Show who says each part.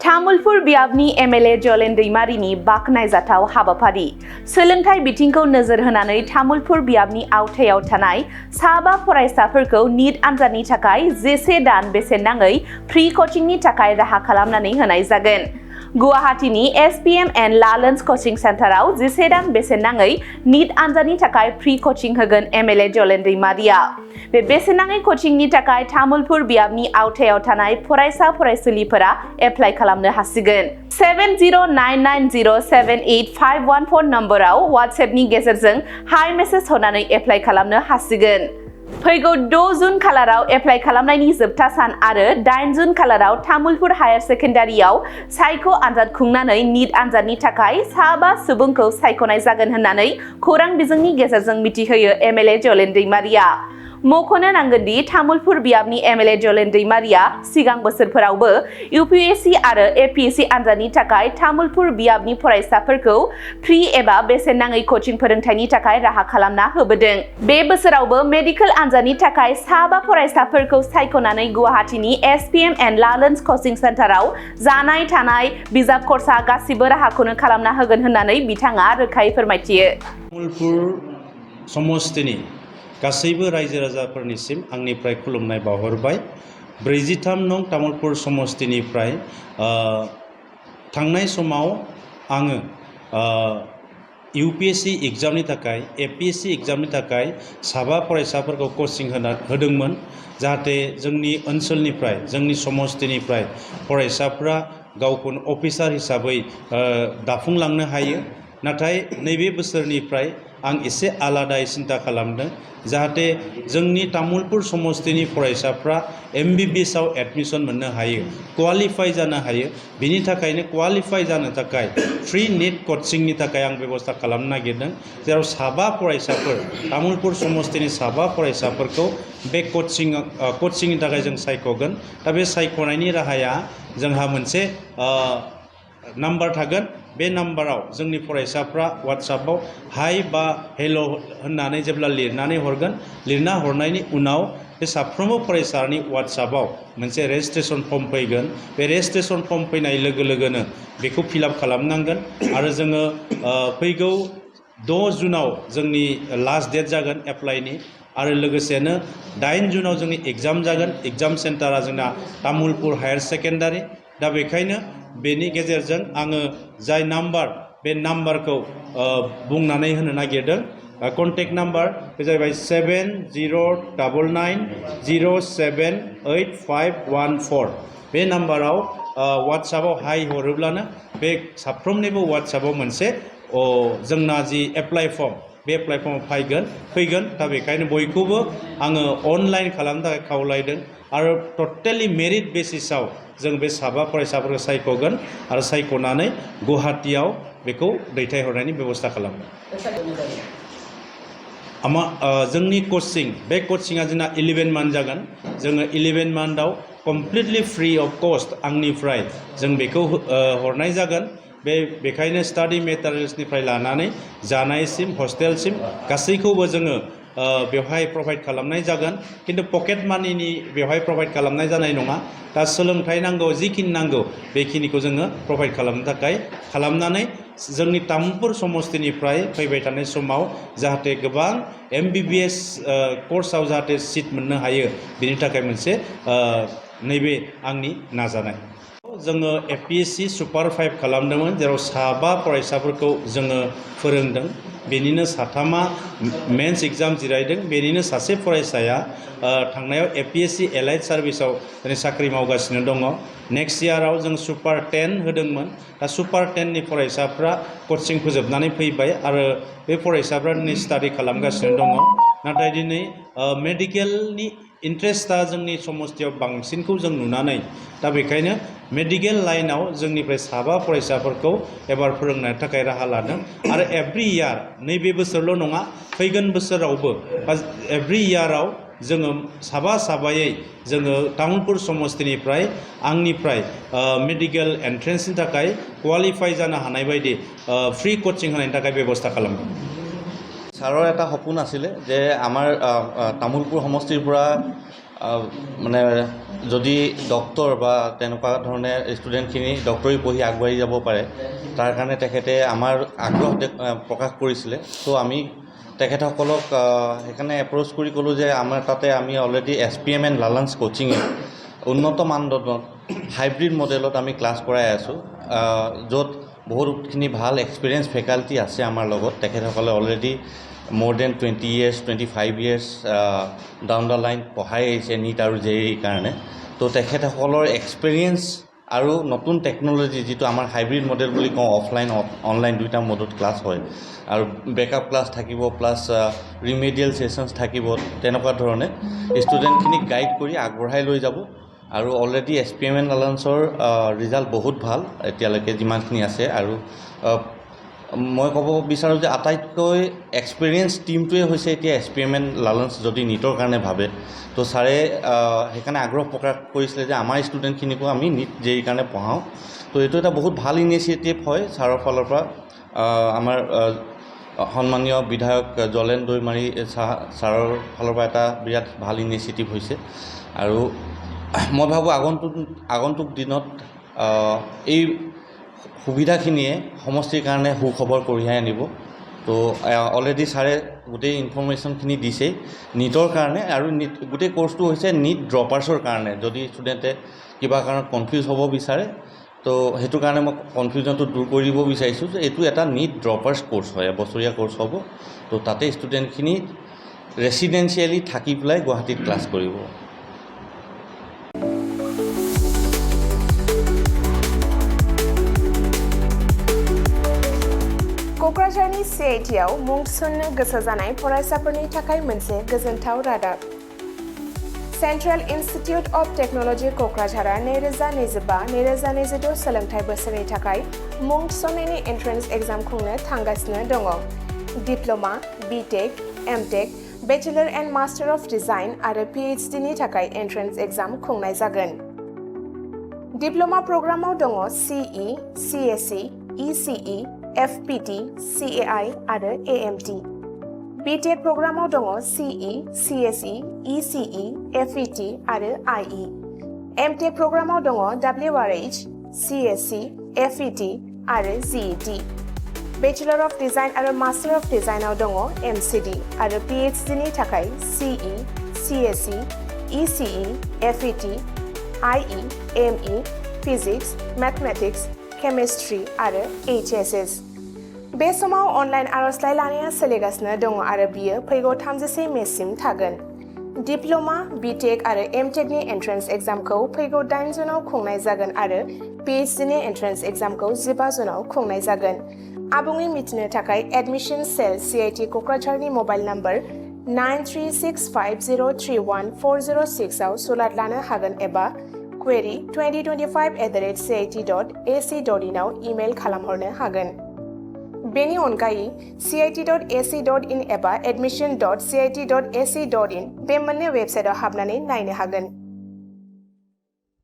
Speaker 1: तामुलपुर बियाबनि एमएलए जलेन दैमारिनि बाखनायजाथाव हाबाफारि सोलोंथाइ बिथिंखौ नोजोर होनानै तामुलपुर बियाबनि आवथायाव थानाय साबा फरायसाफोरखौ नीट आनजादनि थाखाय जेसे दान बेसेन नाङै फ्री कोचिंनि थाखाय राहा खालामनानै होनाय जागोन। गुवाहाटीनि एसपीएम एन्ड लालेन्स कोचिं सेन्टाराव जेसे दान बेसेन नाङै नीट आनजादनि थाखाय फ्री कोचिं होगोन एमएलए जलेन दैमारिया। बे बेसेन नाङै कोचिंनि थाखाय तामुलपुर बियाबनि आवथायाव थानाय फरायसा फरायसुलिफोरा एप्लाइ खालामनो हासिगोन। 7099078514 नम्बराव वाट्सएपनि गेजेरजों हाय मेसेज हरनानै एप्लाइ खालामनो हासिगोन। फैगौ 6 जुन खालाराव एप्लाइ खालामनायनि जोबथा सान आरो 8 जुन खालाराव तामुलपुर हायार सेकेन्डारियाव सायख' आनजाद खुंनानै नीट आनजादनि थाखाय साबा सुबुंखौ सायख'नाय जागोन होननानै खौरां बिजोंनि गेजेरजों मिथिहोयो एमएलए जलेन दैमारिया। मख'नो नांगोन दि तामुलपुर बियाबनि एमएलए जलेन दैमारिया सिगां बोसोरफोरावबो यूपीएससी आरो एपीएससी आनजादनि थाखाय तामुलपुर बियाबनि फरायसाफोरखौ फ्री एबा बेसेन नाङै कोचिं फोरोंथायनि थाखाय राहा खालामना होबोदों। बे बोसोरावबो मेडिकेल आनजादनि थाखाय साबा फरायसाफोरखौ सायख'नानै गुवाहाटीनि एसपीएम एन्ड लालेन्स कोचिं सेन्टाराव जानाय थानाय बिजाब खरसा गासिबो राहाखौनो खालामना होगोन होननानै बिथाङा रोखायै फोरमायथियो।
Speaker 2: तामुलपुर समष्टिनि गासैबो रायजो राजाफोरनिसिम आंनिफ्राय खुलुमनाय बावहरबाय। 43 नं तामुलपुर समष्टिनिफ्राय थांनाय समाव आङो यूपीएससी एग्जामनि थाखाय एपीएससी एग्जामनि थाखाय साबा फरायसाफोरखौ कोचिं होदोंमोन जाहाथे जोंनि ओनसोलनिफ्राय जोंनि समष्टिनिफ्राय फरायसाफ्रा गावखौनो अफिसार हिसाबै दाफुंलांनो हायो। नाथाय नैबे बोसोरनिफ्राय आं एसे आलादायै सिन्था खालामदों जाहाथे जोंनि तामुलपुर समष्टिनि फरायसाफ्रा एमबीबीएस आव एडमिशन मोननो हायो, क्वालिफाइ जानो हायो। बिनि थाखायनो क्वालिफाइ जानो थाखाय फ्री नीट कोचिंनि थाखाय आं बेबस्था खालामनो नागिरदों, जेराव साबा फरायसाफोर तामुलपुर समष्टिनि साबा फरायसाफोरखौ बे कोचिंनि थाखाय जों सायख'गोन। दा बे सायख'नायनि राहाया जोंहा मोनसे नाम्बार थागोन। बे नाम्बाराव जोंनि फरायसाफ्रा वाट्सएपआव हाय बा हेल' होननानै जेब्ला लिरनानै हरगोन, लिरना हरनायनि उनाव बे साफ्रोमबो फरायसानि वाट्सएपआव मोनसे रेजिस्ट्रेशन फर्म फैगोन। बे रेजिस्ट्रेशन फर्म फैनाय लोगो लोगोनो बेखौ फिलआप खालामनांगोन आरो जोङो फैगौ 6 जुनाव जोंनि लास्ट डेट जागोन एप्लाइनि आरो लोगोसेनो 8 जुनाव जोंनि एग्जाम जागोन। एग्जाम सेन्टारा जोंना तामुलपुर हायार सेकेन्डारि। दा बेखायनो बेनि गेजेरजों आङो जाय नाम्बार बे नाम्बारखौ बुंनानै होनो नागिरदों। कन्टेक्ट नाम्बार बे जाहैबाय 7099078514। बे नाम्बाराव वाट्सएपआव हाय हरोब्लानो बे साफ्रोमनिबो वाट्सएपआव मोनसे जोंना जि एप्लाइ फर्म बे एप्लाइ फर्माव फैगोन। दा बेखायनो बयखौबो आङो अनलाइन खालामनो थाखाय खावलायदों आरो टटेलि मेरिट बेसिसाव जों बे साबा फरायसाफोरखौ सायख'गोन आरो सायख'नानै गुवाहाटीयाव बेखौ दैथायहरनायनि बेबस्था खालामगोन। जोंनि कोचिं बे कोचिंआ जोंना 11 मान्थ जागोन। जोङो 11 मान्थआव कमप्लिटलि फ्री अफ कस्ट आंनिफ्राय जों बेखौ हरनाय जागोन। बेखायनो स्टाडि मेटेरियल्सनिफ्राय लानानै जानायसिम हस्टेलसिम गासैखौबो जोङो बेवहाय प्रोभाइड खालामनाय जागोन। किन्तु पकेट मानिनि बेवहाय प्रोभाइड खालामनाय जानाय नङा। दा सोलोंथाइ नांगौ, जिखिनि नांगौ बेखिनिखौ जोङो प्रोभाइड खालामनो थाखाय खालामनानै जोंनि तामुलपुर समष्टिनिफ्राय फैबाय थानाय समाव जाहाथे गोबां एमबीबीएस कर्सआव जाहाथे सिट मोननो हायो, बिनि थाखाय मोनसे नैबे आंनि नाजानाय। जोङो एपीएससी सुपार 5 खालामदोंमोन, जेराव साबा फरायसाफोरखौ जोङो फोरोंदों। बेनिनो साथामा मेन्स एग्जाम जिरायदों। बेनिनो सासे फरायसाया थांनायाव एपीएससी एलाइड सार्भिसाव साख्रि मावगासिनो दङ। नेक्स्ट इयाराव जों सुपार 10 होदोंमोन। दा सुपार 10नि फरायसाफ्रा कोचिं फोजोबनानै फैबाय आरो बे फरायसाफ्रा दिनै स्टाडि खालामगासिनो दङ। नाथाय दिनै मेडिकेलनि इन्ट्रेस्टआ जोंनि समष्टियाव बांसिनखौ जों नुनानै दा बेखायनो मेडिकेल लाइनाव जोंनिफ्राय साबा फरायसाफोरखौ एबार फोरोंनो थाखाय राहा लादों। आरो एभ्रि इयार, नैबे बोसोरल' नङा, फैगोन बोसोरावबो एभ्रि इयाराव जोङो साबायै जोङो तामुलपुर समष्टिनिफ्राय आंनिफ्राय मेडिकेल एन्ट्रेन्सनि थाखाय क्वालिफाइ जानो हानाय बायदि फ्री कोचिं होनायनि थाखाय बेबस्था खालामदों।
Speaker 3: ছাৰৰ এটা সপোন আছিলে যে আমাৰ তামোলপুৰ সমষ্টিৰ পৰা মানে যদি ডক্টৰ বা তেনেকুৱা ধৰণে ষ্টুডেণ্টখিনি ডক্টৰী পঢ়ি আগবাঢ়ি যাব পাৰে তাৰ কাৰণে তেখেতে আমাৰ আগ্ৰহ প্ৰকাশ কৰিছিলে ত' আমি তেখেতসকলক সেইকাৰণে এপ্ৰ'চ কৰি ক'লোঁ যে আমাৰ তাতে আমি অলৰেডি SPM এণ্ড লালাঞ্চ কোচিঙে উন্নত মানদণ্ডত হাইব্ৰিড মডেলত আমি ক্লাছ কৰাই আছোঁ য'ত বহুতখিনি ভাল এক্সপিৰিয়েঞ্চ ফেকাল্টি আছে আমাৰ লগত তেখেতসকলে already more than 20 years 25 years down the line পঢ়াই আহিছে NEET আৰু JEE কাৰণে তো তেখেতসকলৰ এক্সপিৰিয়েঞ্চ আৰু নতুন টেকন'লজি যিটো আমাৰ হাইব্ৰিড মডেল বুলি কওঁ অফলাইন অনলাইন দুইটা মডত ক্লাছ হয় আৰু বেকআপ ক্লাছ থাকিব প্লাছ ৰিমেডিয়েল ছেশ্যনছ থাকিব তেনেকুৱা ধৰণে ষ্টুডেণ্টখিনিক গাইড কৰি আগবঢ়াই লৈ যাব আৰু অলৰেডি SPM এণ্ড লালাঞ্চৰ ৰিজাল্ট বহুত ভাল এতিয়ালৈকে যিমানখিনি আছে আৰু মই ক'ব বিচাৰোঁ যে আটাইতকৈ এক্সপিৰিয়েঞ্চ টিমটোৱে হৈছে এতিয়া SPM এণ্ড লালাঞ্চ যদি NEETৰ কাৰণে ভাবে তো ছাৰে সেইকাৰণে আগ্ৰহ প্ৰকাশ কৰিছিলে যে আমাৰ ষ্টুডেণ্টখিনিকো আমি NEET JEE কাৰণে পঢ়াওঁ তো এইটো এটা বহুত ভাল ইনিচিয়েটিভ হয় ছাৰৰ ফালৰ পৰা আমাৰ সন্মানীয় বিধায়ক জলেন দৈমাৰী ছাৰৰ ফালৰ পৰা এটা বিৰাট ভাল ইনিচিয়েটিভ হৈছে আৰু মই ভাবোঁ আগন্তুক দিনত এই সুবিধাখিনিয়ে সমষ্টিৰ কাৰণে সুখবৰ কঢ়িয়াই আনিব তো অলৰেডি ছাৰে গোটেই ইনফৰমেশ্যনখিনি দিছেই NEETৰ কাৰণে আৰু গোটেই কোৰ্চটো হৈছে NEET ড্ৰপাৰ্ছৰ কাৰণে যদি ষ্টুডেণ্টে কিবা কাৰণত কনফিউজ হ'ব বিচাৰে তো সেইটো কাৰণে মই কনফিউজনটো দূৰ কৰিব বিচাৰিছোঁ যে এইটো এটা NEET ড্ৰপাৰ্ছ কোৰ্চ হয় এবছৰীয়া কোৰ্চ হ'ব তো তাতে ষ্টুডেণ্টখিনি ৰেচিডেঞ্চিয়েলি থাকি পেলাই গুৱাহাটীত ক্লাছ কৰিব
Speaker 4: क'क्राझारनि CITआव मुं थिसननो गोसो जानाय फरायसाफोरनि थाखाय मोनसे गोजोनथाव रादाब सेन्ट्रेल इन्स्टिटिउट अफ टेक्न'लजि क'क्राझारआ 2025-2026 सोलोंथाइ बोसोरनि थाखाय मुं थिसननायनि एन्ट्रेन्स एग्जाम खुंनो थांगासिनो दङ diploma BTech MTech bachelor and master of design आरो PhD नि थाखाय एन्ट्रेन्स एग्जाम खुंनाय जागोन डिप्ल'मा प्रग्रामाव दङ CE CSE ECE FPT, CAI आरो AMT. BTech प्रग्रामाव दङ CE, CSE, ECE, FET आरो IE. MTech प्रग्रामाव दङ WRH, CSE, FET आरो GET. Bachelor of Design आरो Master of Design आव दङ MCD आरो PhD नि थाखाय CE, CSE, ECE, FET, IE, ME, Physics, Mathematics, Chemistry आरो HSS. बे समाव अनलाइन आर'जलाइ लानाया सोलिगासिनो दङ आरो बियो फैगौ 31 मेसिम थागोन। डिप्ल'मा, BTech आरो MTech नि एन्ट्रेन्स एग्जामखौ फैगौ 8 जुनाव खुंनाय जागोन आरो PhD नि एन्ट्रेन्स एग्जामखौ 15 जुनाव खुंनाय जागोन। आबुङै मिथिनो थाखाय एडमिशन सेल CIT क'क्राझारनि मबाइल नम्बर 9365031406 आव सुलाद लानो हागोन एबा query 2025@cit.ac.in आव इमेल खालामहरनो हागोन। बेनि अनगायै cit.ac.in एबा admission.cit.ac.in बे मोननै वेबसाइटआव हाबनानै नायनो हागोन।